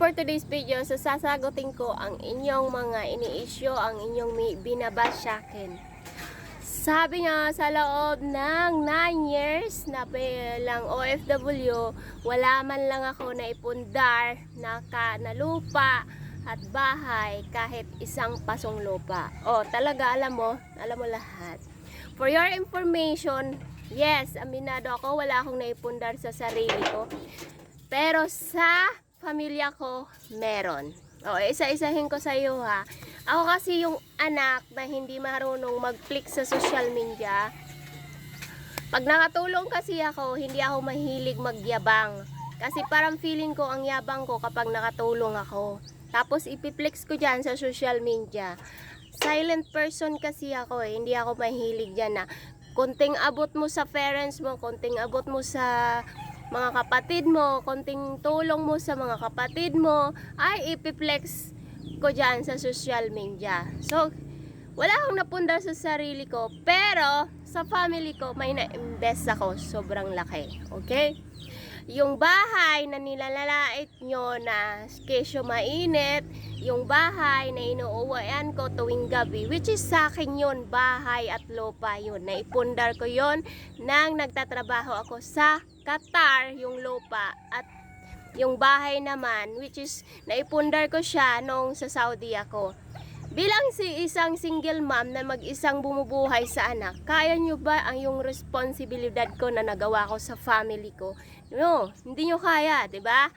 for today's video, sasagutin ko ang inyong mga ini-issue, ang inyong binabash sa akin. Sabi nga sa loob ng 9 years na bilang OFW, wala man lang ako na ipundar na lupa at bahay kahit isang pasong lupa. O talaga alam mo lahat. For your information, yes, aminado ako, wala akong naipundar sa sarili ko. Pero sa pamilya ko, meron. O, isa-isahin ko sa iyo ha. Ako kasi yung anak na hindi marunong mag-click sa social media. Pag nakatulong kasi ako, hindi ako mahilig magyabang. Kasi parang feeling ko ang yabang ko kapag nakatulong ako. Tapos ipiplex ko dyan sa social media. Silent person kasi ako eh. Hindi ako mahilig dyan na konting abot mo sa parents mo, konting abot mo sa mga kapatid mo, konting tulong mo sa mga kapatid mo, ay ipiplex ko dyan sa social media. So, wala akong napundar sa sarili ko, pero sa family ko, may na-invest ako. Sobrang laki. Okay? Yung bahay na nilalalait nyo na kesyo mainit, yung bahay na inuuwian ko tuwing gabi, which is sa akin yun, bahay at lupa yun. Naipundar ko yun nang nagtatrabaho ako sa Qatar, yung lupa, at yung bahay naman, which is naipundar ko siya nung sa Saudi ako. Bilang isang single mom na mag-isang bumubuhay sa anak, kaya nyo ba ang yung responsibilidad ko na nagawa ko sa family ko? No, hindi nyo kaya, 'di ba?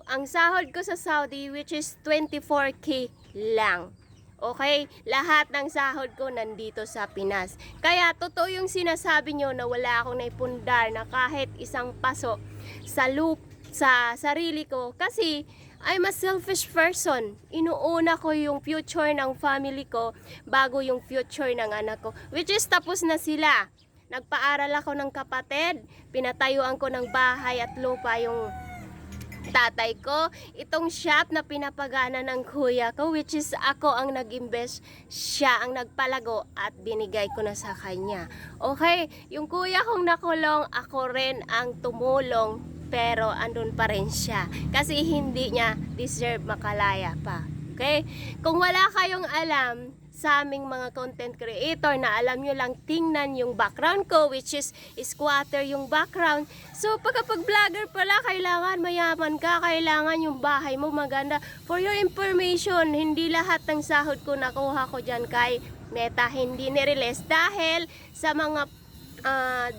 Ang sahod ko sa Saudi, which is 24K lang. Okay? Lahat ng sahod ko nandito sa Pinas. Kaya totoo yung sinasabi nyo na wala akong naipundar na kahit isang paso sa sarili ko. Kasi I'm a selfish person. Inuuna ko yung future ng family ko bago yung future ng anak ko. Which is tapos na sila. Nagpaaral ako ng kapatid. Pinatayuan ko ng bahay at lupa yung tatay ko. Itong shop na pinapagana ng kuya ko, which is ako ang nag-invest, siya ang nagpalago at binigay ko na sa kanya. Okay? Yung kuya kong nakulong, ako rin ang tumulong, pero andun pa rin siya. Kasi hindi niya deserve makalaya pa. Okay? Kung wala kayong alam sa aming mga content creator na alam nyo lang tingnan yung background ko, which is squatter yung background. So pagkapag vlogger pala, kailangan mayaman ka, kailangan yung bahay mo maganda. For your information, hindi lahat ng sahod ko nakuha ko dyan kay Meta, hindi nirelease dahil sa mga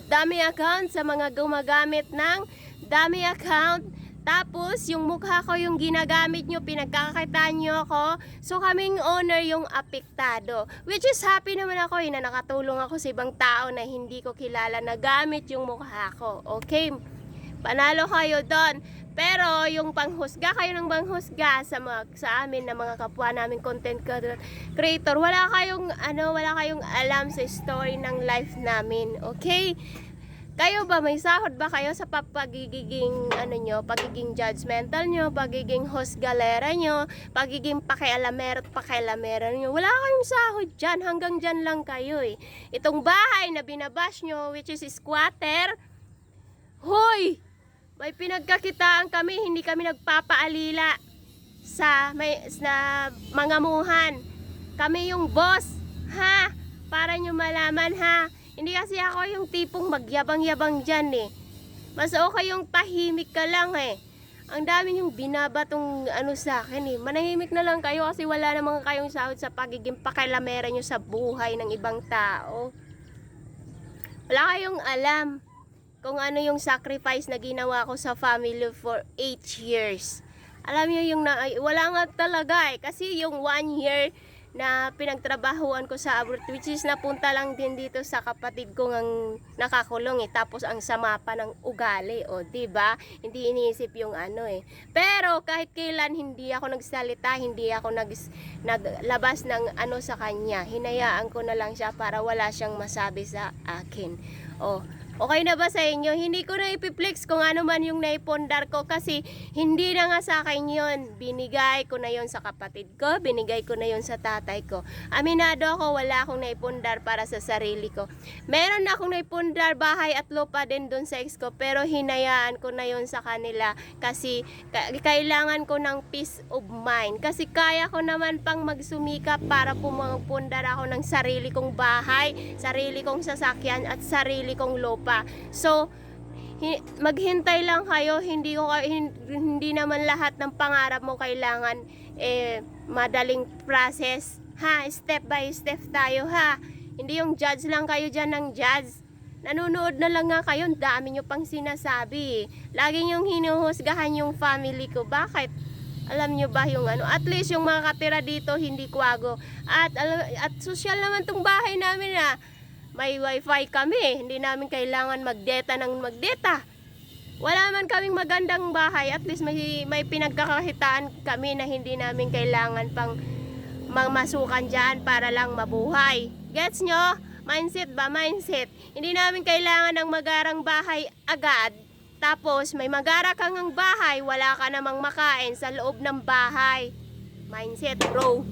dummy account, sa mga gumagamit ng dummy account. Tapos, yung mukha ko yung ginagamit nyo, pinagkakakitaan nyo ako. So, kaming owner yung apektado. Which is happy naman ako na nakatulong ako sa ibang tao na hindi ko kilala na gamit yung mukha ko. Okay? Panalo kayo doon. Pero, yung panghusga, kayo ng panghusga sa amin na mga kapwa namin content creator, wala kayong alam sa story ng life namin. Okay? Kayo ba, may sahod ba kayo sa pagiging judgmental nyo, pagiging hosgalera nyo, pagiging pakialamera nyo? Wala kayong sahod dyan, hanggang dyan lang kayo eh. Itong bahay na binabash nyo, which is squatter, hoy! May pinagkakitaan kami, hindi kami nagpapaalila sa mga muhan. Kami yung boss, ha? Para nyo malaman, ha? Hindi kasi ako yung tipong magyabang-yabang dyan eh. Mas okay yung tahimik ka lang eh. Ang dami yung binabatong sa akin eh. Manahimik na lang kayo kasi wala namang kayong sahod sa pagiging pakialamera nyo sa buhay ng ibang tao. Wala kayong alam kung ano yung sacrifice na ginawa ko sa family for 8 years. Alam nyo yung wala nga talaga eh. Kasi yung 1 year na pinagtrabahuan ko sa abroad, which is napunta lang din dito sa kapatid ko ng nakakulong eh. Tapos ang sama pa ng ugali, o diba? Hindi iniisip yung Pero kahit kailan hindi ako nagsalita, hindi ako naglabas ng sa kanya. Hinayaan ko na lang siya para wala siyang masabi sa akin. Okay na ba sa inyo? Hindi ko na ipiplex kung ano man yung naipundar ko kasi hindi na nga sa akin yun. Binigay ko na yun sa kapatid ko, binigay ko na yun sa tatay ko. Aminado ako, wala akong naipundar para sa sarili ko. Meron na akong naipundar bahay at lupa din dun sa ex ko, pero hinayaan ko na yun sa kanila kasi kailangan ko ng peace of mind. Kasi kaya ko naman pang magsumikap para pumapundar ako ng sarili kong bahay, sarili kong sasakyan at sarili kong lupa. So, maghintay lang kayo, hindi naman lahat ng pangarap mo kailangan madaling process. Ha, step by step tayo ha. Hindi yung judge lang kayo dyan ng judge. Nanonood na lang nga kayo, dami nyo pang sinasabi. Lagi nyong hinuhusgahan yung family ko. Bakit? Alam nyo ba yung ano? At least yung mga katira dito hindi kwago. At social naman tong bahay namin na may wifi kami. Hindi namin kailangan magdata ng magdata. Wala man kaming magandang bahay. At least may pinagkakakitaan kami na hindi namin kailangan pang mamasukan dyan para lang mabuhay. Gets nyo? Mindset ba? Mindset. Hindi namin kailangan ng magarang bahay agad. Tapos may magara kang ang bahay, wala ka namang makain sa loob ng bahay. Mindset bro.